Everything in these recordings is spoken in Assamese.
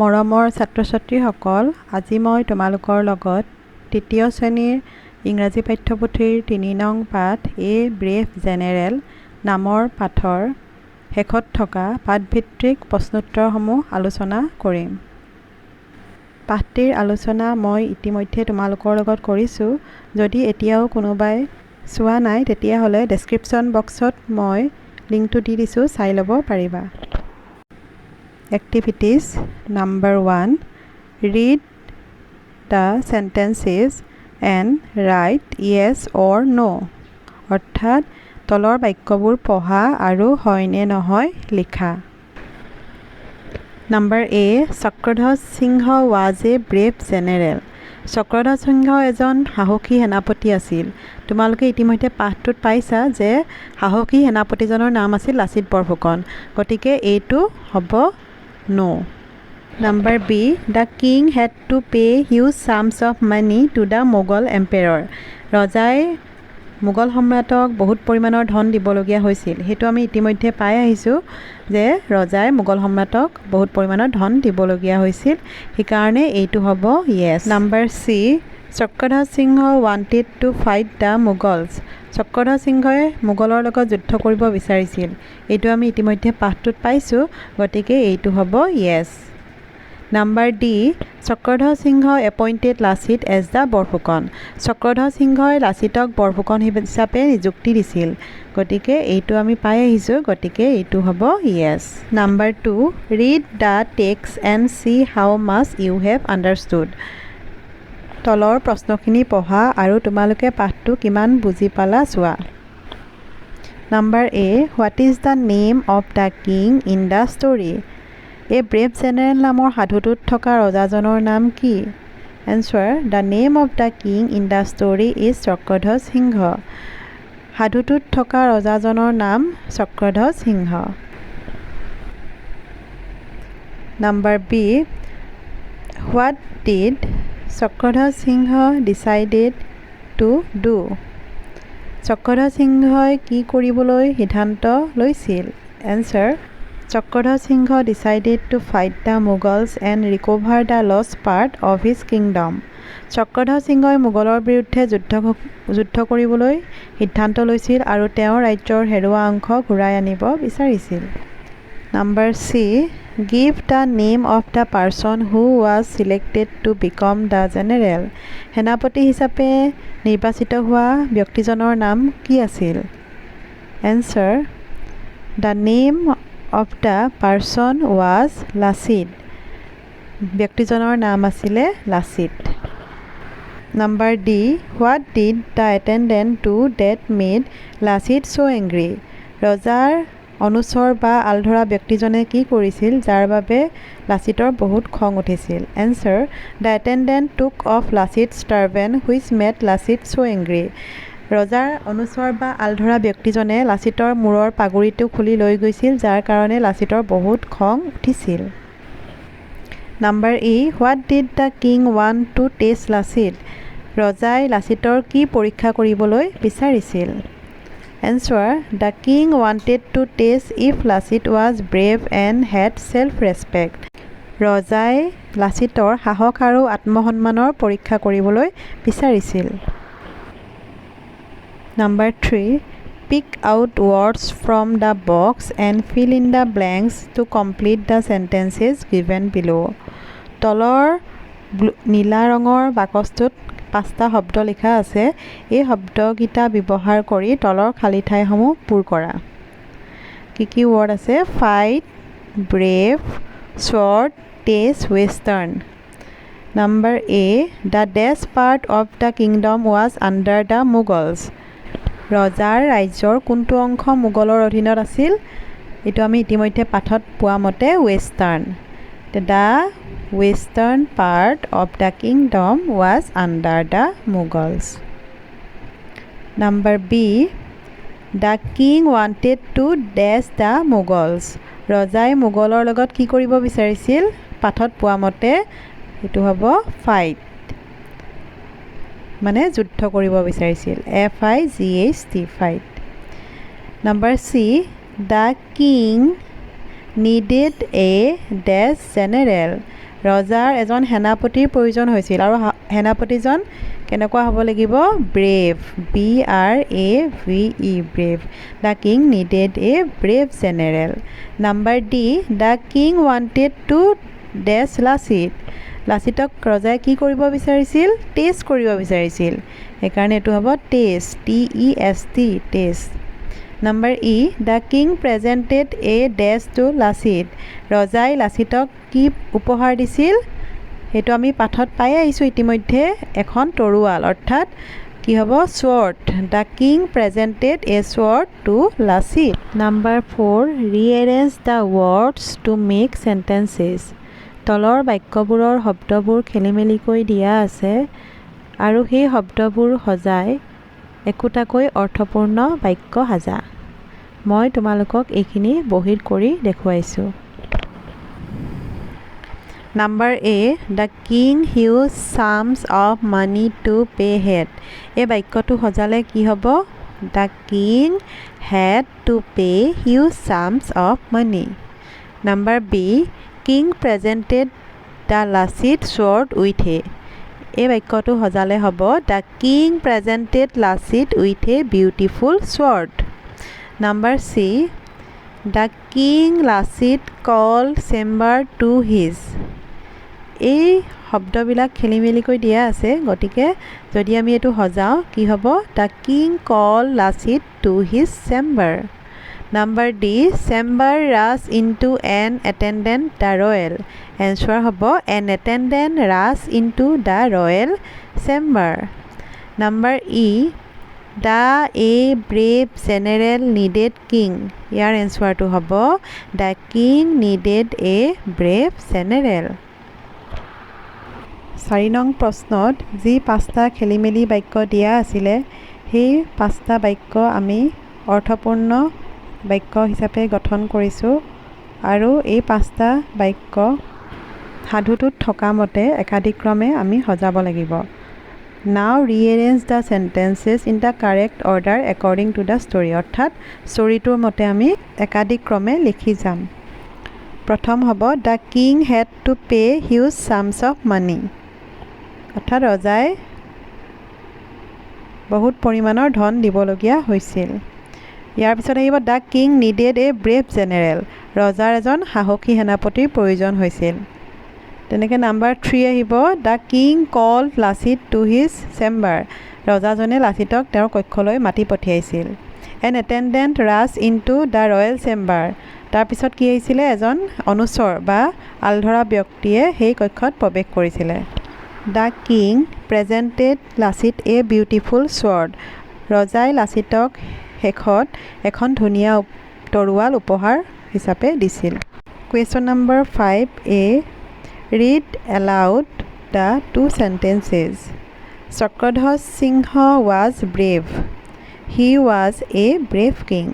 মৰমৰ ছাত্ৰ ছাত্ৰীসকল, আজি মই তোমালোকৰ লগত তৃতীয় শ্ৰেণীৰ ইংৰাজী পাঠ্যপুথিৰ ৩ নং পাঠ এ ব্ৰেভ জেনেৰেল নামৰ পাঠৰ শেষত থকা পাঠভিত্তিক প্ৰশ্নোত্তৰসমূহ আলোচনা কৰিম। পাঠটিৰ আলোচনা মই ইতিমধ্যে তোমালোকৰ লগত কৰিছোঁ। যদি এতিয়াও কোনোবাই চোৱা নাই তেতিয়াহ'লে ডেছক্ৰিপশ্যন বক্সত মই লিংকটো দি দিছোঁ, চাই ল'ব পাৰিবা। Activities number 1. Read the sentences and write yes or no. অৰ্থাৎ তলৰ বাক্যবোৰ পঢ়া আৰু হয় নে নহয় লিখা। Number A. Chakradhwaj Singh was a brave general. Chakradhwaj সিংহ এজন সাহসী সেনাপতি আছিল। তোমালোকে ইতিমধ্যে পাঠটোত পাইছা যে সাহসী সেনাপতিজনৰ নাম আছিল লাচিত বৰফুকন। গতিকে এইটো হ'ব No. Number B. The king had to pay huge sums of money to the Mughal emperor. ৰজাই মোগল সম্ৰাটক বহুত পৰিমাণৰ ধন দিবলগীয়া হৈছিল। সেইটো আমি ইতিমধ্যে পাই আহিছোঁ যে ৰজাই মোগল সম্ৰাটক বহুত পৰিমাণৰ ধন দিবলগীয়া হৈছিল। সেইকাৰণে এইটো হ'ব yes. Number C. Chakradhwaj Singh wanted to fight the Mughals. Chakradhwaj সিংহই মোগলৰ লগত যুদ্ধ কৰিব বিচাৰিছিল। এইটো আমি ইতিমধ্যে পাঠটোত পাইছোঁ। গতিকে এইটো হ'ব yes. Number D. Chakradhwaj Singh appointed Lachit as the Borphukan. Chakradhwaj সিংহই লাচিতক বৰফুকন হিচাপে নিযুক্তি দিছিল। গতিকে এইটো আমি পাই আহিছোঁ। গতিকে এইটো হ'ব yes. Number 2. Read the text and see how much you have understood. তলৰ প্ৰশ্নখিনি পঢ়া আৰু তোমালোকে পাঠটো কিমান বুজি পালা চোৱা। Number A. What is the name of the king in the story? A brave general নামৰ সাধুটোত থকা ৰজাজনৰ নাম কি? Answer. The name of the king in the story is Chakradhwaj সিংহ. সাধুটোত থকা ৰজাজনৰ নাম চক্ৰধ্বজ সিংহ। Number B. What did Chakradhwaj Singh decided to do? Chakradhwaj সিংহই কি কৰিবলৈ সিদ্ধান্ত লৈছিল? Answer. Chakradhwaj Singh decided to fight the Mughals and recover the lost part of his kingdom. Chakradhwaj সিংহই মোগলৰ বিৰুদ্ধে যুদ্ধ কৰিবলৈ সিদ্ধান্ত লৈছিল আৰু তেওঁৰ ৰাজ্যৰ হেৰুৱা অংশ ঘূৰাই আনিব বিচাৰিছিল। Number C. Give the name of the person who was selected to become the general. সেনাপতি হিচাপে নিৰ্বাচিত হোৱা ব্যক্তিজনৰ নাম কি আছিল? Answer. The name of the person was Lachit. ব্যক্তিজনৰ নাম আছিলে Lachit. Number D. What did the attendant do that made Lachit so angry? ৰজাৰ অনুচৰ বা আলধৰা ব্যক্তিজনে কি কৰিছিল যাৰ বাবে লাচিতৰ বহুত খং উঠিছিল? Answer. The attendant took off লাচিত's turban which made Lachit so angry. ৰজাৰ অনুচৰ বা আলধৰা ব্যক্তিজনে লাচিতৰ মূৰৰ পাগুৰিটো খুলি লৈ গৈছিল যাৰ কাৰণে লাচিতৰ বহুত খং উঠিছিল। Number E. What did the king want to test Lachit? ৰজাই লাচিতৰ কি পৰীক্ষা কৰিবলৈ বিচাৰিছিল? Answer. The king wanted to test if Lachit was brave and had self-respect. ৰজাই লাচিতৰ সাহস আৰু আত্মসন্মানৰ পৰীক্ষা কৰিবলৈ বিচাৰিছিল। Number 3. Pick out words from the box and fill in the blanks to complete the sentences given below. তলৰ নীলা ৰঙৰ বাকচটোত 5টা শব্দ লিখা আছে। এই শব্দকেইটা ব্যৱহাৰ কৰি তলৰ খালী ঠাইসমূহ পূৰ কৰা। কি কি ৱৰ্ড আছে? Fight, brave, short, test, western. Number A. The dash part of the kingdom was under the Mughals. ৰজাৰ ৰাজ্যৰ কোনটো অংশ মোগলৰ অধীনত আছিল? এইটো আমি ইতিমধ্যে পাঠত পোৱা মতে western. The western part of the kingdom was under the Mughals. Number B. The king wanted to dash the Mughals. ৰজাই মোগলৰ লগত কি কৰিব বিচাৰিছিল? পাঠত পোৱা মতে এইটো হ'ব ফাইট, মানে যুদ্ধ কৰিব বিচাৰিছিল। FIGHT fight. Number C. The king needed a dash general. ৰজাৰ এজন সেনাপতিৰ প্ৰয়োজন হৈছিল আৰু সেনাপতিজন কেনেকুৱা হ'ব লাগিব brave BRAVE brave the king needed a brave general number D the king wanted to test লাচিতক ৰজাই কি কৰিব বিচাৰিছিল টেষ্ট কৰিব বিচাৰিছিল সেইকাৰণে এইটো হ'ব test TEST test number E the king presented a dress to Lachit ৰজাই লাচিতক কি উপহাৰ দিছিল সেইটো আমি পাঠত পাই আহিছোঁ ইতিমধ্যে এখন তৰোৱাল অৰ্থাৎ কি হ'ব sword the king presented a sword to Lachit number 4 rearrange the words to make sentences তলৰ বাক্যবোৰৰ শব্দবোৰ খেলিমেলিকৈ দিয়া আছে আৰু সেই শব্দবোৰ সজাই একোটাকৈ অৰ্থপূৰ্ণ বাক্য সাজা মই তোমালোকক এইখিনি বহীত কৰি দেখুৱাইছোঁ number A the king huge sums of money to pay head এই বাক্যটো সজালে কি হ'ব the king head to pay huge sums of money number B king presented the Lachit sword with a এই বাক্যটো সজালে হ'ব the king presented Lachit with a beautiful sword number C the king Lachit call chamber to his এই শব্দবিলাক খেলিমেলিকৈ দিয়া আছে গতিকে যদি আমি এইটো সজাওঁ কি হ'ব the king call Lachit to his chamber number D chamber rush into an attendant the royal answer হ'ব an attendant rush into the royal chamber number E the a brave general needed king ইয়াৰ এনচাৰটো হ'ব the king needed a brave general 4 নং প্ৰশ্নত যি 5টা খেলিমেলি বাক্য দিয়া আছিলে সেই 5টা বাক্য আমি অৰ্থপূৰ্ণ বাক্য হিচাপে গঠন কৰিছোঁ আৰু এই 5টা বাক্য সাধুটোত থকা মতে একাধিক্ৰমে আমি সজাব লাগিব now rearrange the sentences in the correct order according to the story অৰ্থাৎ ষ্টৰীটোৰ মতে আমি একাধিক্ৰমে লিখি যাম প্ৰথম হ'ব the king head to pay huge sums of money অৰ্থাৎ ৰজাই বহুত পৰিমাণৰ ধন দিবলগীয়া হৈছিল ইয়াৰ পিছত আহিব the king needed a brave general ৰজাৰ এজন সাহসী সেনাপতিৰ প্ৰয়োজন হৈছিল তেনেকৈ নাম্বাৰ 3 আহিব the king call Lachit to his chamber ৰজাজনে লাচিতক তেওঁৰ কক্ষলৈ মাতি পঠিয়াইছিল an attendant rush into the royal chamber তাৰপিছত কি আহিছিলে এজন অনুচৰ বা আলধৰা ব্যক্তিয়ে সেই কক্ষত প্ৰৱেশ কৰিছিলে the king presented Lachit A beautiful sword ৰজাই লাচিতক শেষত এখন ধুনীয়া তৰোৱাল উপহাৰ হিচাপে দিছিল question number 5A read aloud the 2 sentences Chakradhwaj Singha was brave he was a brave king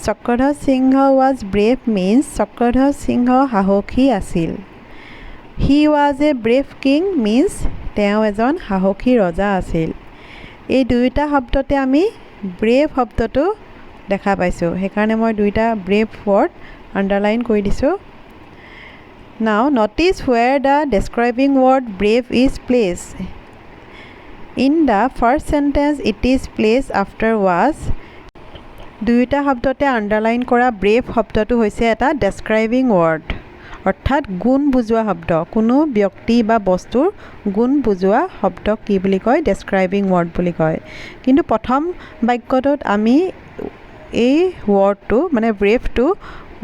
Chakradhwaj Singha was brave means Chakradhwaj Singha সাহসী আছিল he was a brave king means তেওঁ এজন সাহসী ৰজা আছিল এই দুয়োটা শব্দতে আমি ব্ৰেভ শব্দটো দেখা পাইছোঁ সেইকাৰণে মই দুয়োটা ব্ৰেভ ৱৰ্ড আণ্ডাৰলাইন কৰি দিছোঁ now notice where the describing word brave is place in the first sentence it is place after was দুয়োটা শব্দতে আণ্ডাৰলাইন কৰা ব্ৰেভ শব্দটো হৈছে এটা ডেছক্ৰাইবিং ৱৰ্ড অৰ্থাৎ গুণ বুজোৱা শব্দ কোনো ব্যক্তি বা বস্তুৰ গুণ বুজোৱা শব্দক কি বুলি কয় ডেছক্ৰাইবিং ৱৰ্ড বুলি কয় কিন্তু প্ৰথম বাক্যটোত আমি এই ৱৰ্ডটো মানে ব্ৰেভটো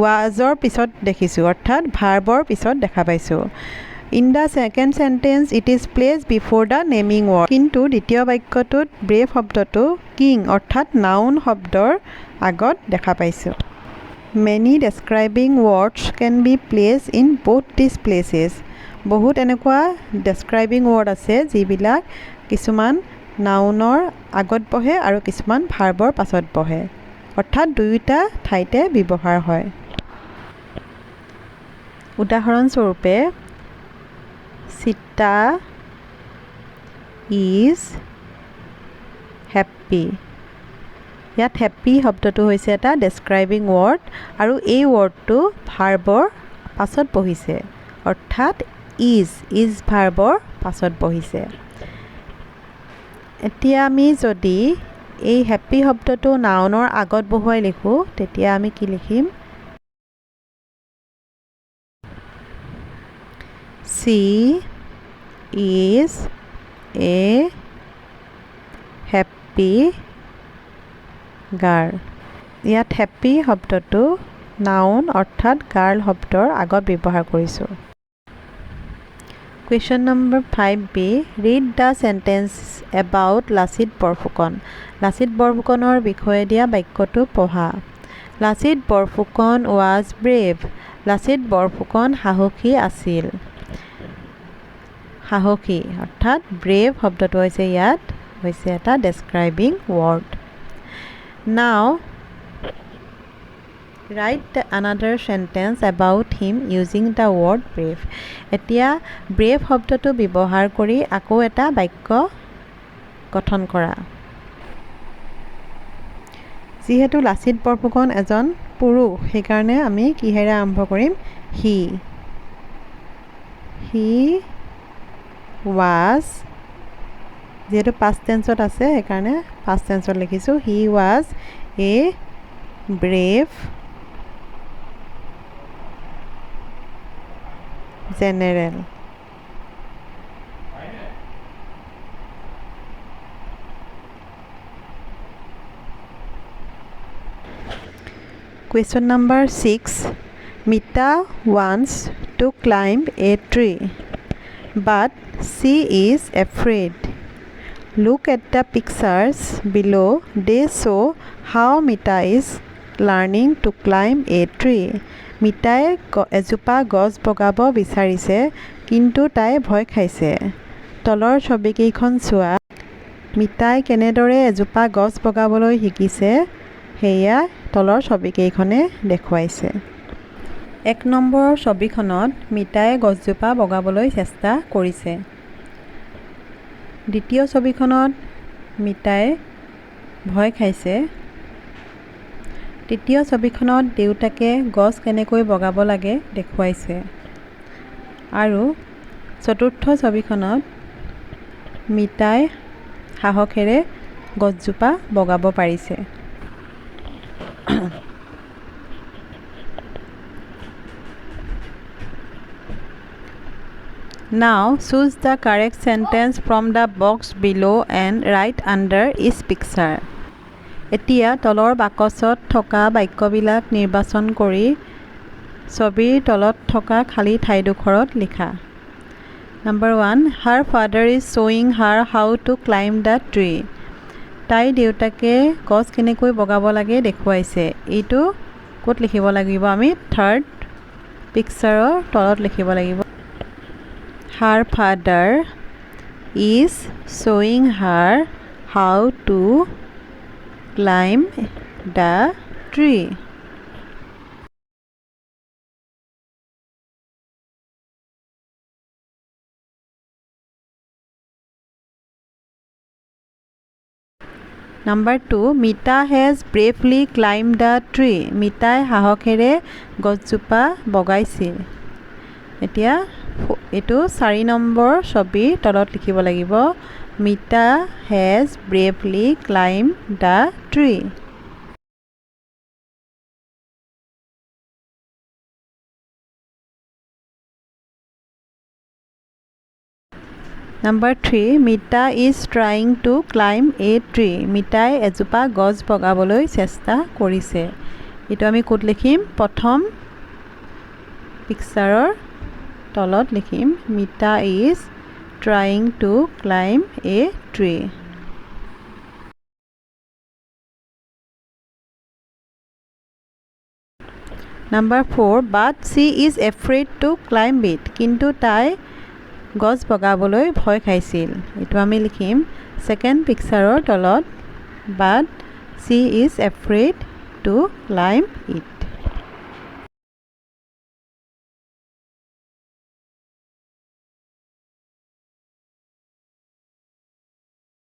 ৱাজৰ পিছত দেখিছোঁ অৰ্থাৎ ভাৰ্বৰ পিছত দেখা পাইছোঁ in the second sentence it is place before the naming word কিন্তু দ্বিতীয় বাক্যটোত ব্ৰেভ শব্দটো কিং অৰ্থাৎ নাউন শব্দৰ আগত দেখা পাইছোঁ Many describing words can be placed in both these places. বহুত এনেকুৱা describing word আছে যিবিলাক কিছুমান নাউনৰ আগত বহে আৰু কিছুমান ভাৰ্বৰ পাছত বহে অৰ্থাৎ দুয়োটা ঠাইতে ব্যৱহাৰ হয় উদাহৰণস্বৰূপে সীতা is happy ইয়াত হেপী শব্দটো হৈছে এটা ডেছক্ৰাইবিং ৱৰ্ড আৰু এই ৱৰ্ডটো ভাৰ্বৰ পাছত বহিছে অৰ্থাৎ ইজ ভাৰ্বৰ পাছত বহিছে। এতিয়া আমি যদি এই হেপ্পী শব্দটো নাউনৰ আগত বহুৱাই লিখোঁ তেতিয়া আমি কি লিখিম? She is a happy girl. ইয়াত হেপ্পী শব্দটো নাউন অৰ্থাৎ গাৰ্ল শব্দৰ আগত ব্যৱহাৰ কৰিছোঁ। Question number 5b. Read the sentence about Lachit Borphukan. Lachit বৰফুকনৰ বিষয়ে দিয়া বাক্যটো পঢ়া। Lachit Borphukan was brave. লাচিত বৰফুকন সাহসী আছিল। সাহসী অৰ্থাৎ ব্ৰেভ শব্দটো হৈছে ইয়াত হৈছে এটা ডেছক্ৰাইবিং word. Now write another sentence about him using the word brave. এতিয়া brave শব্দটো ব্যৱহাৰ কৰি আকৌ এটা বাক্য গঠন কৰা। যিহেতু লাচিত বৰফুকন এজন পুৰুষ সেইকাৰণে আমি কিহেৰে আৰম্ভ কৰিম? He was, যেহেতু past tense-ত আছে সেইকাৰণে past tense-ত লিখিছোঁ। He was a brave general. Question number 6. Mita wants to climb a tree, but she is afraid. Look at the pictures below. They show how Mita is learning to climb a tree. মিতাই এজোপা গছ বগাব বিচাৰিছে কিন্তু তাই ভয় খাইছে। তলৰ ছবিকেইখন চোৱা। মিতাই কেনেদৰে এজোপা গছ বগাবলৈ শিকিছে সেয়া তলৰ ছবিকেইখনে দেখুৱাইছে। 1 নম্বৰৰ ছবিখনত মিতাই গছজোপা বগাবলৈ চেষ্টা কৰিছে। দ্বিতীয় ছবিখনত মিতাই ভয় খাইছে। তৃতীয় ছবিখনত দেউতাকে গছ কেনেকৈ বগাব লাগে দেখুৱাইছে। আৰু চতুৰ্থ ছবিখনত মিতাই সাহসেৰে গছজোপা বগাব পাৰিছে। Now choose the correct sentence from the box below and write under each picture. এতিয়া তলৰ বাকচত থকা বাক্যবিলাক নিৰ্বাচন কৰি ছবিৰ তলত থকা খালী ঠাইডোখৰত লিখা। Number 1. Her father is showing her how to climb the tree. তাইৰ দেউতাকে গছ কেনেকৈ বগাব লাগে দেখুৱাইছে। এইটো ক'ত লিখিব লাগিব? আমি থাৰ্ড পিকচাৰৰ তলত লিখিব লাগিব। Her father is showing her how to climb the tree. Number 2. Mita has bravely climbed the tree. মিতাই সাহসেৰে গছজোপা বগাইছিল। এতিয়া এইটো 4 নম্বৰ ছবিৰ তলত লিখিব লাগিব। Mita has bravely climbed the tree. Number 3. Mita is trying to climb a tree. মিতাই এজোপা গছ বগাবলৈ চেষ্টা কৰিছে। এইটো আমি ক'ত লিখিম? প্ৰথম পিকচাৰৰ তলত লিখিম Mita is trying to climb a tree. Number 4. But she is afraid to climb it. কিন্তু তাই গছ বগাবলৈ ভয় খাইছিল। এইটো আমি লিখিম ছেকেণ্ড পিকচাৰৰ তলত But she is afraid to climb it.